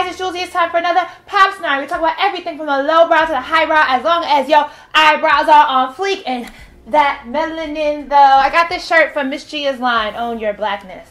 guys, it's Jouelzy. It's time for another Pops Night. We talk about everything from the low brow to the high brow, as long as your eyebrows are on fleek and that melanin, though. I got this shirt from Miss Gia's line, Own Your Blackness.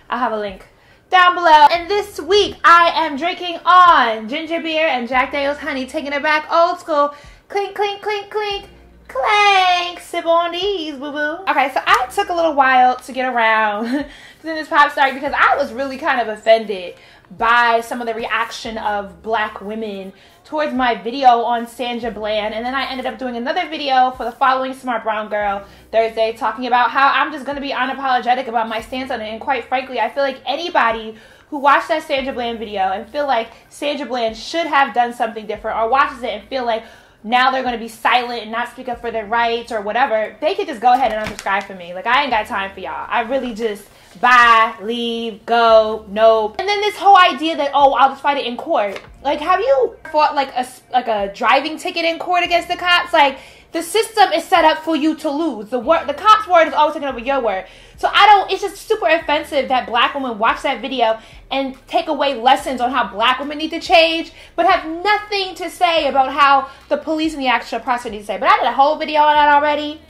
I'll have a link down below. And this week, I am drinking on ginger beer and Jack Daniel's honey, taking it back old school. Clink, clink, clink, clink, clank. Sip on these, boo-boo. Okay, so I took a little while to get around to this Pops Night because I was really kind of offended by some of the reaction of black women towards my video on Sandra Bland, and then I ended up doing another video for the following Smartbrowngirl Thursday talking about how I'm just going to be unapologetic about my stance on it. And quite frankly, I feel like anybody who watched that Sandra Bland video and feel like Sandra Bland should have done something different, or watches it and feel like now they're going to be silent and not speak up for their rights or whatever, they could just go ahead and unsubscribe for me. Like, I ain't got time for y'all. I really just bye, leave, go, nope. And then this whole idea that, oh, I'll just fight it in court. Like, have you fought like a driving ticket in court against the cops? Like, the system is set up for you to lose. The cop's word is always taking over your word. So it's just super offensive that black women watch that video and take away lessons on how black women need to change, but have nothing to say about how the police and the actual process need to say. But I did a whole video on that already.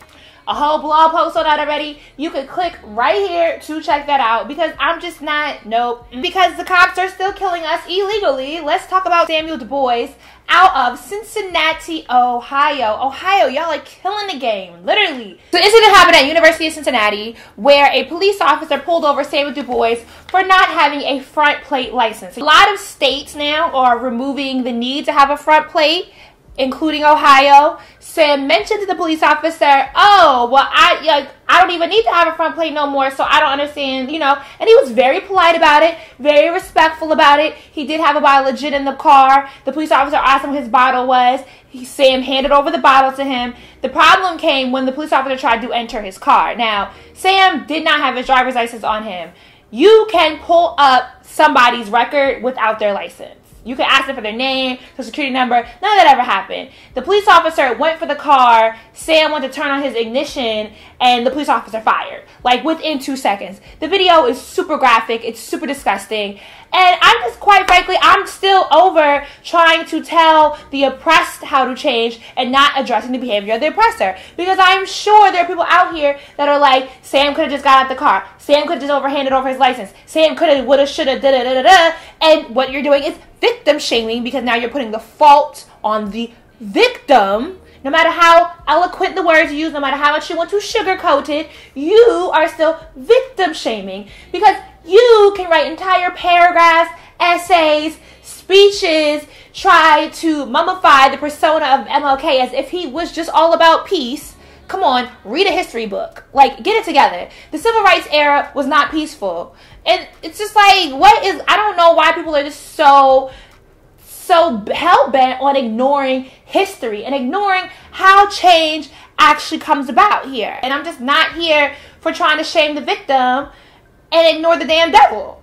A whole blog post on that already. You could click right here to check that out, because I'm just not, nope. Because the cops are still killing us illegally. Let's talk about Samuel Du Bois out of Cincinnati, Ohio. Ohio, y'all are killing the game, literally. So this incident happened at University of Cincinnati, where a police officer pulled over Samuel Du Bois for not having a front plate license. A lot of states now are removing the need to have a front plate, including Ohio. Sam mentioned to the police officer, oh, well, I don't even need to have a front plate no more, so I don't understand, you know. And he was very polite about it, very respectful about it. He did have a bottle of gin in the car. The police officer asked him what his bottle was. Sam handed over the bottle to him. The problem came when the police officer tried to enter his car. Now, Sam did not have his driver's license on him. You can pull up somebody's record without their license. You can ask them for their name, their security number. None of that ever happened. The police officer went for the car. Sam went to turn on his ignition, and the police officer fired. Like, within 2 seconds. The video is super graphic. It's super disgusting. And I'm just, quite frankly, I'm still over trying to tell the oppressed how to change and not addressing the behavior of the oppressor. Because I'm sure there are people out here that are like, Sam could have just got out the car. Sam could have just handed over his license. Sam could have, would have, should have, da-da-da-da-da. And what you're doing is victim shaming, because now you're putting the fault on the victim. No matter how eloquent the words you use, no matter how much you want to sugarcoat it, you are still victim shaming, because you can write entire paragraphs, essays, speeches, try to mummify the persona of MLK as if he was just all about peace. Come on, read a history book. Like, get it together. The civil rights era was not peaceful. And it's just like, I don't know why people are just so hell-bent on ignoring history and ignoring how change actually comes about here. And I'm just not here for trying to shame the victim and ignore the damn devil.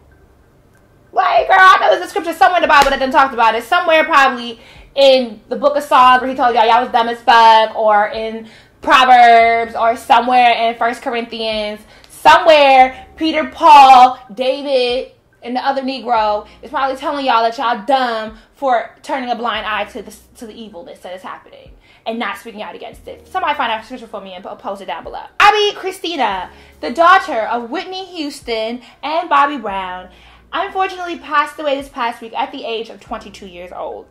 Like, girl, I know there's a scripture somewhere in the Bible that done talked about it. Somewhere probably in the book of Psalms where he told y'all was dumb as fuck, or in Proverbs, or somewhere in 1 Corinthians. Somewhere Peter, Paul, David, and the other Negro is probably telling y'all that y'all dumb for turning a blind eye to the evilness that is happening and not speaking out against it. Somebody find out the scripture for me and post it down below. Bobby Christina, the daughter of Whitney Houston and Bobby Brown, unfortunately passed away this past week at the age of 22 years old.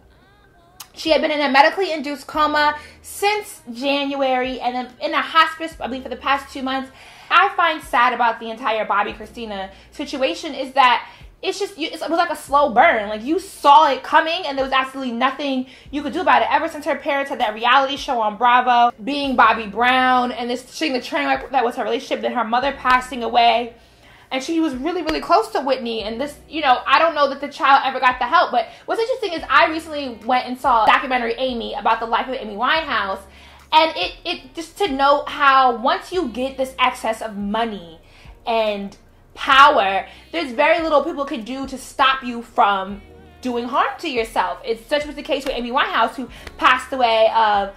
She had been in a medically induced coma since January and then in a hospice, I believe, for the past 2 months. I find sad about the entire Bobby Christina situation is that it was like a slow burn. Like, you saw it coming and there was absolutely nothing you could do about it. Ever since her parents had that reality show on Bravo, being Bobby Brown, and seeing the train wreck that was her relationship, then her mother passing away. And she was really, really close to Whitney. And this, I don't know that the child ever got the help. But what's interesting is I recently went and saw a documentary, Amy, about the life of Amy Winehouse. And it just to note how once you get this excess of money and power, there's very little people can do to stop you from doing harm to yourself. It's such was the case with Amy Winehouse, who passed away of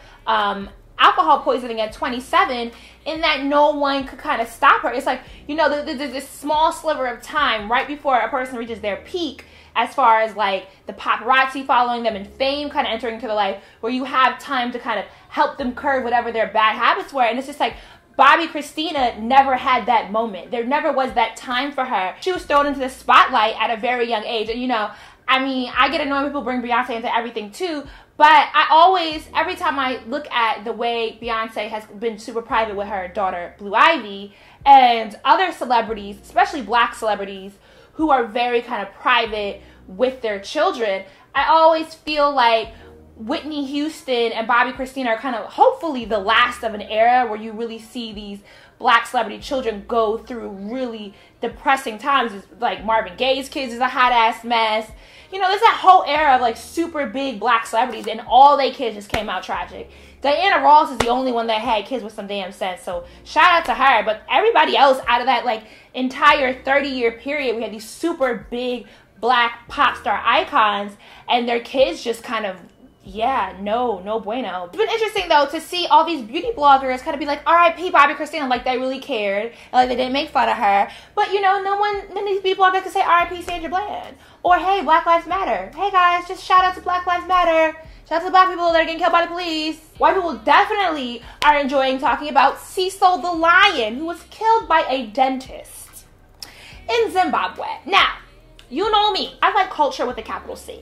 alcohol poisoning at 27, in that no one could kind of stop her. It's like, there's this small sliver of time right before a person reaches their peak as far as like the paparazzi following them and fame kind of entering into their life, where you have time to kind of help them curb whatever their bad habits were. And it's just like, Bobbi Kristina never had that moment. There never was that time for her. She was thrown into the spotlight at a very young age. And, you know, I mean, I get annoyed when people bring Beyonce into everything too, but I always, every time I look at the way Beyonce has been super private with her daughter, Blue Ivy, and other celebrities, especially black celebrities, who are very kind of private with their children, I always feel like Whitney Houston and Bobbi Kristina are kind of hopefully the last of an era where you really see these black celebrity children go through really depressing times. It's like Marvin Gaye's kids is a hot ass mess. You know, there's that whole era of like super big black celebrities and all their kids just came out tragic. Diana Ross is the only one that had kids with some damn sense, so shout out to her. But everybody else out of that like entire 30-year period, we had these super big black pop star icons and their kids just kind of, yeah, no bueno. It's been interesting though to see all these beauty bloggers kind of be like, R.I.P. Bobbi Kristina, like they really cared, and like they didn't make fun of her. But you know, none of these beauty bloggers can say R.I.P. Sandra Bland or hey, Black Lives Matter. Hey guys, just shout out to Black Lives Matter. Shout out to the black people that are getting killed by the police. White people definitely are enjoying talking about Cecil the lion, who was killed by a dentist in Zimbabwe. Now, you know me, I like culture with a capital C.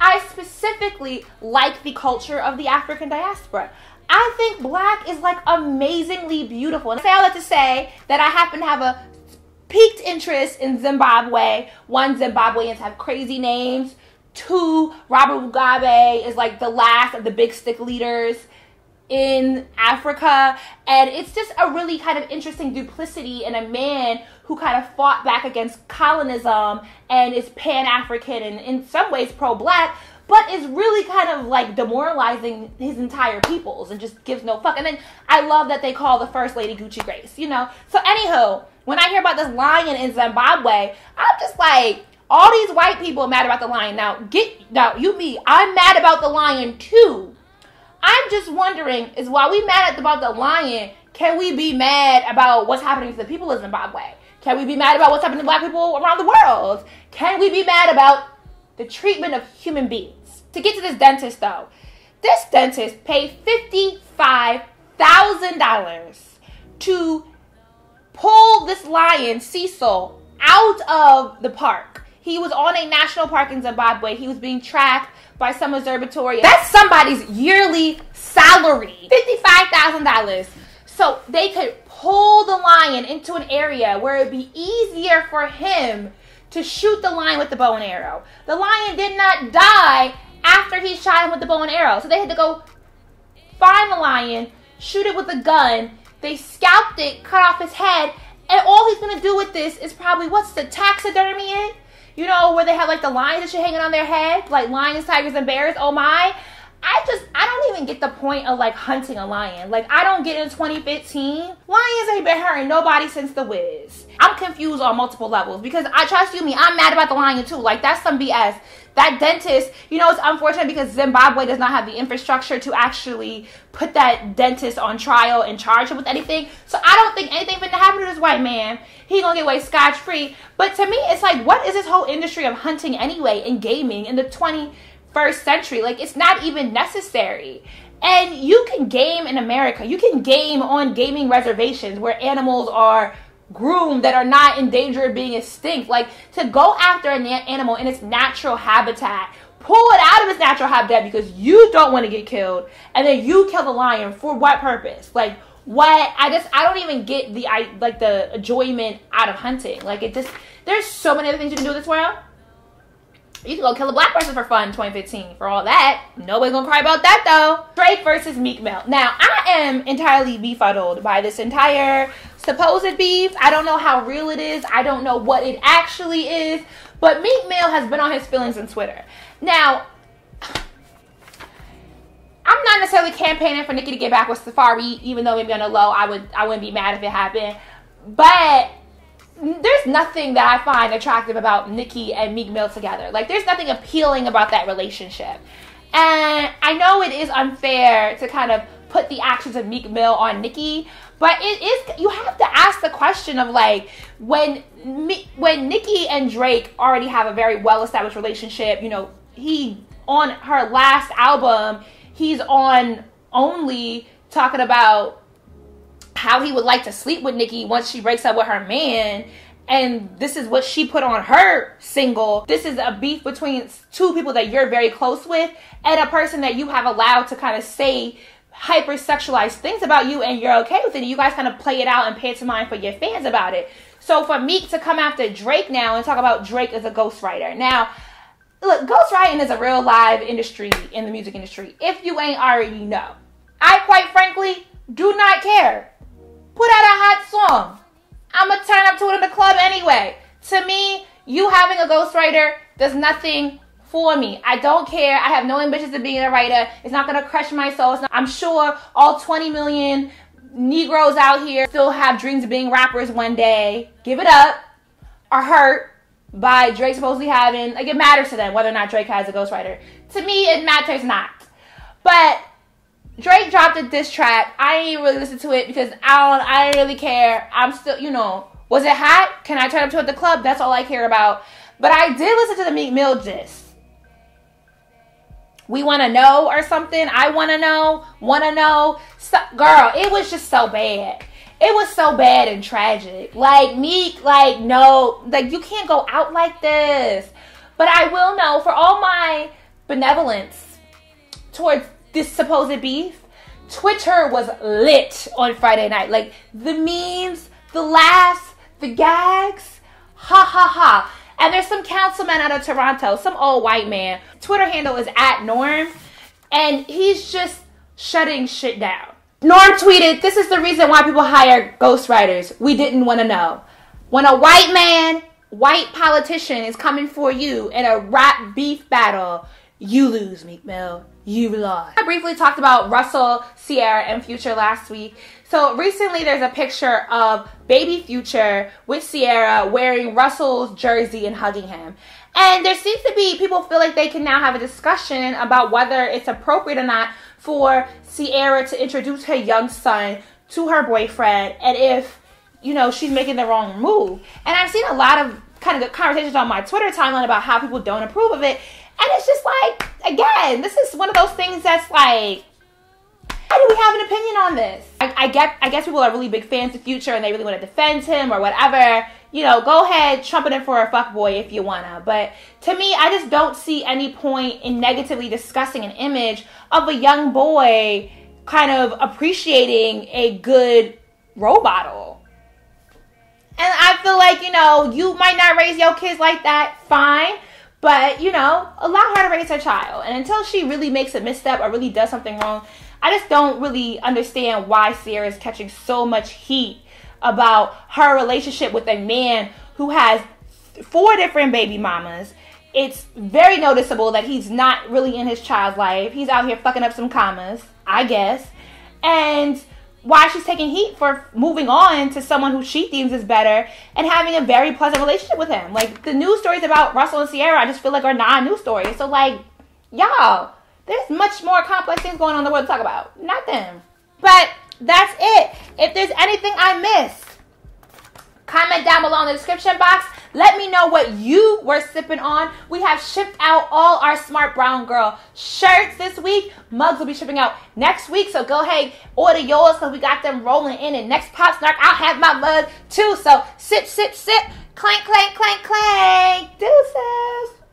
I specifically like the culture of the African diaspora. I think black is like amazingly beautiful. And I say all that to say that I happen to have a piqued interest in Zimbabwe. One, Zimbabweans have crazy names. Two, Robert Mugabe is like the last of the big stick leaders in Africa. And it's just a really kind of interesting duplicity in a man who kind of fought back against colonialism and is pan-African and in some ways pro-black, but is really kind of like demoralizing his entire peoples and just gives no fuck. And then I love that they call the first lady Gucci Grace, you know? So anywho, when I hear about this lion in Zimbabwe, I'm just like, all these white people are mad about the lion. Now, I'm mad about the lion too. I'm just wondering, is while we mad about the lion, can we be mad about what's happening to the people of Zimbabwe? Can we be mad about what's happening to black people around the world? Can we be mad about the treatment of human beings? To get to this dentist though, this dentist paid $55,000 to pull this lion, Cecil, out of the park. He was on a national park in Zimbabwe. He was being tracked by some observatory. That's somebody's yearly salary. $55,000. So they could pull the lion into an area where it would be easier for him to shoot the lion with the bow and arrow. The lion did not die after he shot him with the bow and arrow. So they had to go find the lion, shoot it with a gun. They scalped it, cut off his head, and all he's going to do with this is probably, what's the taxidermy in? You know, where they have like the lions and shit hanging on their head, like lions, tigers, and bears. Oh my. I don't even get the point of like hunting a lion. Like, I don't get in 2015. Lions ain't been hurting nobody since the Wiz. I'm confused on multiple levels because I trust you me, I'm mad about the lion too. Like, that's some BS. That dentist, you know, it's unfortunate because Zimbabwe does not have the infrastructure to actually put that dentist on trial and charge him with anything. So I don't think anything finna happen to this white man. He gonna get away scotch-free. But to me, it's like, what is this whole industry of hunting anyway in gaming in the 21st century? Like, it's not even necessary. And you can game in America. You can game on gaming reservations where animals are groomed that are not in danger of being extinct. Like, to go after an animal in its natural habitat, pull it out of its natural habitat because you don't want to get killed, and then you kill the lion for what purpose? Like, what? I don't even get the enjoyment out of hunting. Like, there's so many other things you can do in this world. You can go kill a black person for fun in 2015. For all that, nobody's gonna cry about that though. Drake versus Meek Mill. Now, I am entirely befuddled by this entire supposed beef. I don't know how real it is. I don't know what it actually is. But Meek Mill has been on his feelings on Twitter. Now, I'm not necessarily campaigning for Nicki to get back with Safari, even though maybe on the low I wouldn't be mad if it happened. But there's nothing that I find attractive about Nicki and Meek Mill together. Like, there's nothing appealing about that relationship. And I know it is unfair to kind of put the actions of Meek Mill on Nicki, But it is, you have to ask the question of like, when Nicki and Drake already have a very well-established relationship, you know, he, on her last album, he's on Only talking about how he would like to sleep with Nicki once she breaks up with her man. And this is what she put on her single. This is a beef between two people that you're very close with and a person that you have allowed to kind of say hypersexualized things about you, and you're okay with it. You guys kind of play it out and pay it to mind for your fans about it. So for Meek to come after Drake now and talk about Drake as a ghostwriter. Now, look, ghostwriting is a real live industry in the music industry. If you ain't already know. I, quite frankly, do not care. Put out a hot song. I'm going to turn up to it in the club anyway. To me, you having a ghostwriter does nothing for me. I don't care. I have no ambitions of being a writer. It's not going to crush my soul. I'm sure all 20 million Negroes out here still have dreams of being rappers one day. Give it up. Are hurt by Drake supposedly having, like, it matters to them whether or not Drake has a ghostwriter. To me, it matters not. But Drake dropped a diss track. I didn't even really listen to it because I didn't really care. I'm still, you know, was it hot? Can I turn up to it at the club? That's all I care about. But I did listen to the Meek Mill diss. We want to know or something. I want to know. So, girl, it was just so bad. It was so bad and tragic. Like, Meek, like, no. Like, you can't go out like this. But I will know, for all my benevolence towards this supposed beef, Twitter was lit on Friday night. Like, the memes, the laughs, the gags, ha ha ha. And there's some councilman out of Toronto, some old white man. Twitter handle is @Norm, and he's just shutting shit down. Norm tweeted, "This is the reason why people hire ghostwriters. We didn't want to know. When a white man, white politician is coming for you in a rap beef battle, you lose, Meek Mill. You lost." I briefly talked about Russell, Ciara, and Future last week. So recently there's a picture of baby Future with Ciara wearing Russell's jersey and hugging him. And there seems to be, people feel like they can now have a discussion about whether it's appropriate or not for Ciara to introduce her young son to her boyfriend, and if, you know, she's making the wrong move. And I've seen a lot of kind of conversations on my Twitter timeline about how people don't approve of it. And it's just like, again, this is one of those things that's like, how do we have an opinion on this? I guess people are really big fans of Future and they really want to defend him or whatever. You know, go ahead, trumpet him for a fuckboy if you wanna. But to me, I just don't see any point in negatively discussing an image of a young boy kind of appreciating a good role model. And I feel like, you know, you might not raise your kids like that, fine. But, you know, allow her to raise her child. And until she really makes a misstep or really does something wrong, I just don't really understand why Ciara is catching so much heat about her relationship with a man who has 4 different baby mamas. It's very noticeable that he's not really in his child's life. He's out here fucking up some commas, I guess. And why she's taking heat for moving on to someone who she deems is better and having a very pleasant relationship with him. Like, the news stories about Russell and Ciara, I just feel like are non-news stories. So, like, y'all, there's much more complex things going on in the world to talk about. Not them. But that's it. If there's anything I missed, comment down below in the description box. Let me know what you were sipping on. We have shipped out all our Smart Brown Girl shirts this week. Mugs will be shipping out next week. So go ahead, order yours because we got them rolling in. And next Pop Snark, I'll have my mug too. So sip, sip, sip. Clank, clank, clank, clank. Deuces.